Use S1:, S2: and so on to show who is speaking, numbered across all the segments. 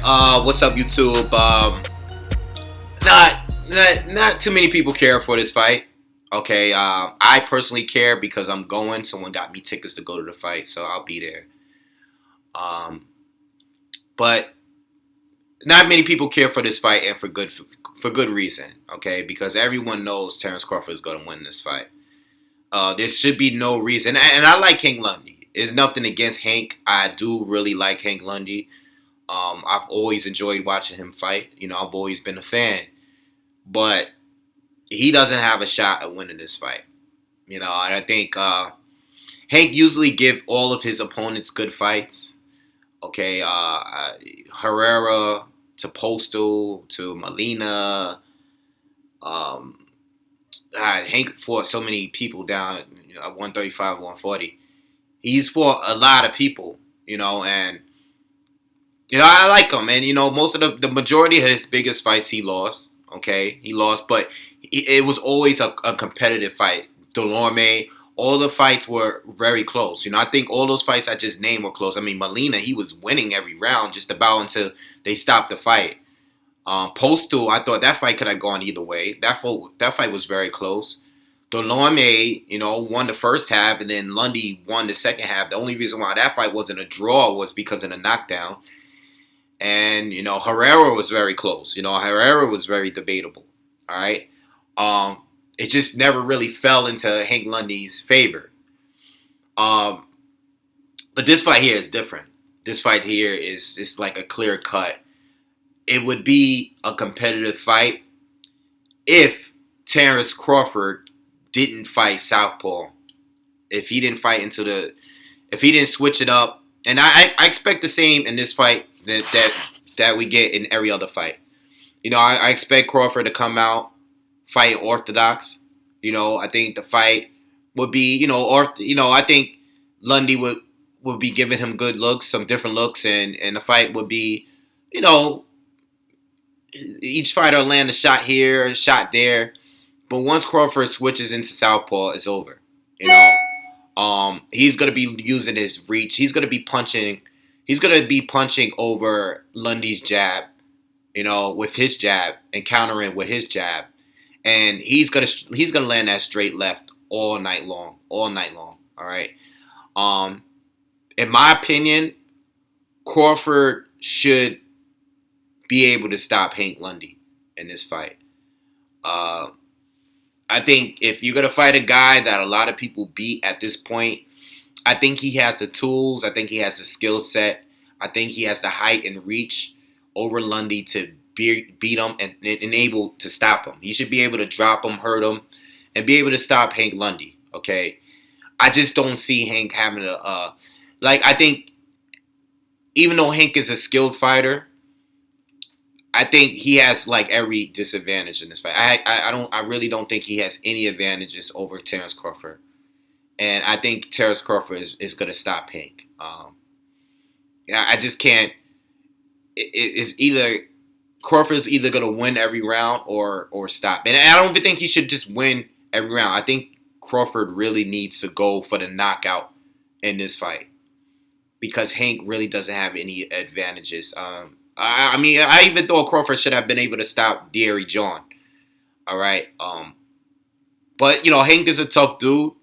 S1: What's up, YouTube? Not too many people care for this fight. Okay, I personally care because I'm going. Someone got me tickets to go to the fight, so I'll be there. Um, but not many people care for this fight, and for good reason. Okay, because everyone knows Terence Crawford is going to win this fight. There should be no reason, and I like Hank Lundy. There's nothing against Hank. I do really like Hank Lundy. I've always enjoyed watching him fight. I've always been a fan. But he doesn't have a shot at winning this fight. And I think Hank usually give all of his opponents good fights. Okay, Herrera to Postal to Molina. Um, Hank fought so many people down at 135, 140. He's fought a lot of people, and I like him. And most of the majority of his biggest fights he lost. Okay, he lost, but it was always a competitive fight. Delorme, all the fights were very close. I think all those fights I just named were close. I mean, Molina, he was winning every round just about until they stopped the fight. Postal, I thought that fight could have gone either way. That fight was very close. Delorme, won the first half, and then Lundy won the second half. The only reason why that fight wasn't a draw was because of the knockdown. And, Herrera was very close. Herrera was very debatable. All right. It just never really fell into Hank Lundy's favor. But this fight here is different. This fight here is like a clear cut. It would be a competitive fight if Terence Crawford didn't fight southpaw. If he didn't fight if he didn't switch it up. And I expect the same in this fight that we get in every other fight. I expect Crawford to come out, fight orthodox. I think the fight would be, I think Lundy would be giving him good looks, some different looks, and the fight would be, each fighter land a shot here, a shot there. But once Crawford switches into southpaw, it's over. He's gonna be using his reach. He's gonna be punching. He's gonna be punching over Lundy's jab, with his jab and countering with his jab, and he's gonna land that straight left all night long. All right. In my opinion, Crawford should be able to stop Hank Lundy in this fight. I think if you're gonna fight a guy that a lot of people beat at this point, I think he has the tools. I think he has the skill set. I think he has the height and reach over Lundy to beat him and able to stop him. He should be able to drop him, hurt him, and be able to stop Hank Lundy. Okay, I just don't see Hank having I think even though Hank is a skilled fighter, I think he has every disadvantage in this fight. I really don't think he has any advantages over Terence Crawford. And I think Terence Crawford is going to stop Hank. I just can't. It's either Crawford's either going to win every round or stop. And I don't even think he should just win every round. I think Crawford really needs to go for the knockout in this fight because Hank really doesn't have any advantages. I even thought Crawford should have been able to stop Deary John. All right. But Hank is a tough dude.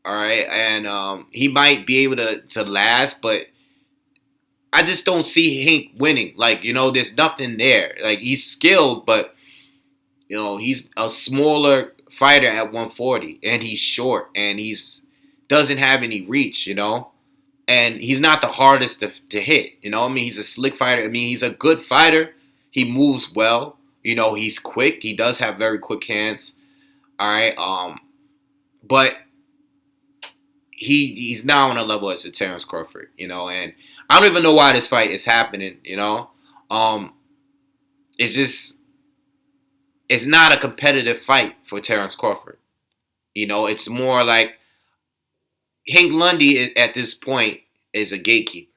S1: All right, and he might be able to last, but I just don't see Hank winning. There's nothing there. He's skilled, but he's a smaller fighter at 140, and he's short, and doesn't have any reach. And he's not the hardest to hit. He's a slick fighter. He's a good fighter. He moves well. He's quick. He does have very quick hands. All right, but he's now on a level as a Terence Crawford, and I don't even know why this fight is happening, it's not a competitive fight for Terence Crawford, it's more like Hank Lundy at this point is a gatekeeper,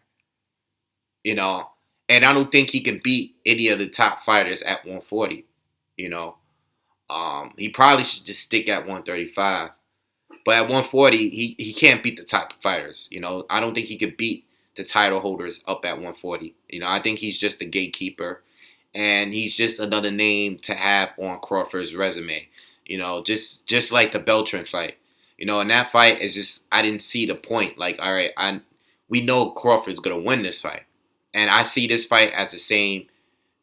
S1: and I don't think he can beat any of the top fighters at 140, he probably should just stick at 135. But at 140, he can't beat the top fighters. I don't think he could beat the title holders up at 140. You know, I think he's just the gatekeeper, and he's just another name to have on Crawford's resume. You know, just like the Beltran fight. You know, and that fight is just, I didn't see the point. Like, all right, we know Crawford's gonna win this fight, and I see this fight as the same.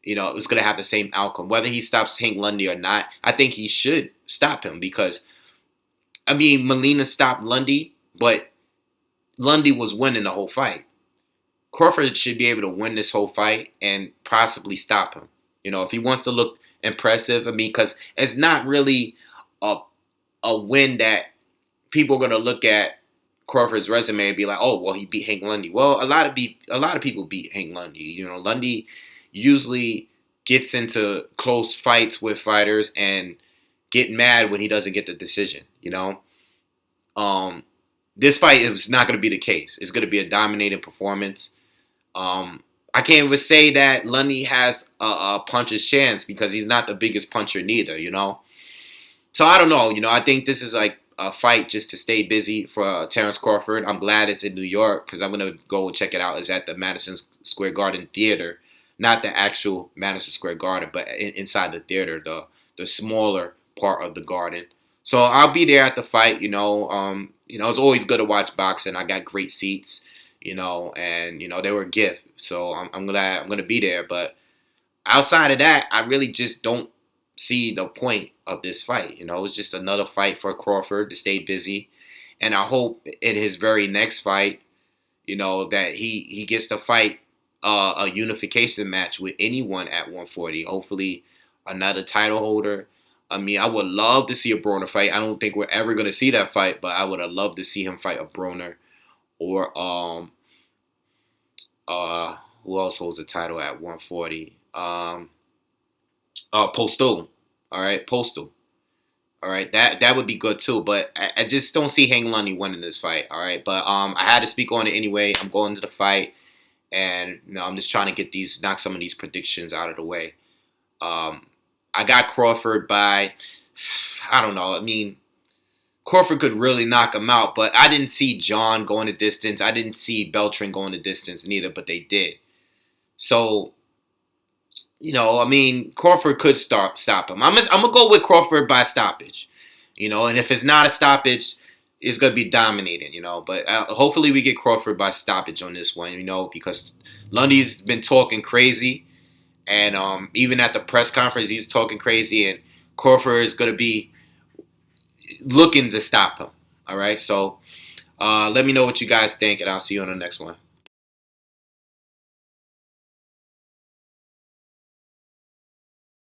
S1: You know, it's gonna have the same outcome, whether he stops Hank Lundy or not. I think he should stop him because, I mean, Molina stopped Lundy, but Lundy was winning the whole fight. Crawford should be able to win this whole fight and possibly stop him. You know, if he wants to look impressive, I mean, because it's not really a win that people are gonna look at Crawford's resume and be like, oh, well, he beat Hank Lundy. Well, a lot of people beat Hank Lundy. You know, Lundy usually gets into close fights with fighters and get mad when he doesn't get the decision. You know, this fight is not going to be the case. It's going to be a dominating performance. I can't even say that Lundy has a puncher's chance because he's not the biggest puncher neither. You know, so I don't know. You know, I think this is like a fight just to stay busy for Terence Crawford. I'm glad it's in New York because I'm going to go check it out. It's at the Madison Square Garden Theater. Not the actual Madison Square Garden, but inside the theater, the smaller part of the garden. So I'll be there at the fight. You know, it's always good to watch boxing. I got great seats, you know, and you know they were a gift. So I'm glad I'm gonna be there. But outside of that, I really just don't see the point of this fight. You know, it's just another fight for Crawford to stay busy, and I hope in his very next fight, you know, that he gets to fight a unification match with anyone at 140. Hopefully, another title holder. I mean, I would love to see a Broner fight. I don't think we're ever going to see that fight, but I would have loved to see him fight a Broner or who else holds the title at 140? Postal. All right, Postal. All right, that would be good too, but I just don't see Hank Lundy winning this fight. All right, but I had to speak on it anyway. I'm going to the fight. And you know, I'm just trying to knock some of these predictions out of the way. I got Crawford by, I don't know. I mean, Crawford could really knock him out, but I didn't see John going the distance. I didn't see Beltran going the distance neither, but they did. So, you know, I mean, Crawford could stop him. I'm gonna go with Crawford by stoppage. You know, and if it's not a stoppage, it's going to be dominating, you know. But hopefully we get Crawford by stoppage on this one, you know, because Lundy's been talking crazy. And even at the press conference, he's talking crazy. And Crawford is going to be looking to stop him. All right. So let me know what you guys think, and I'll see you on the next one.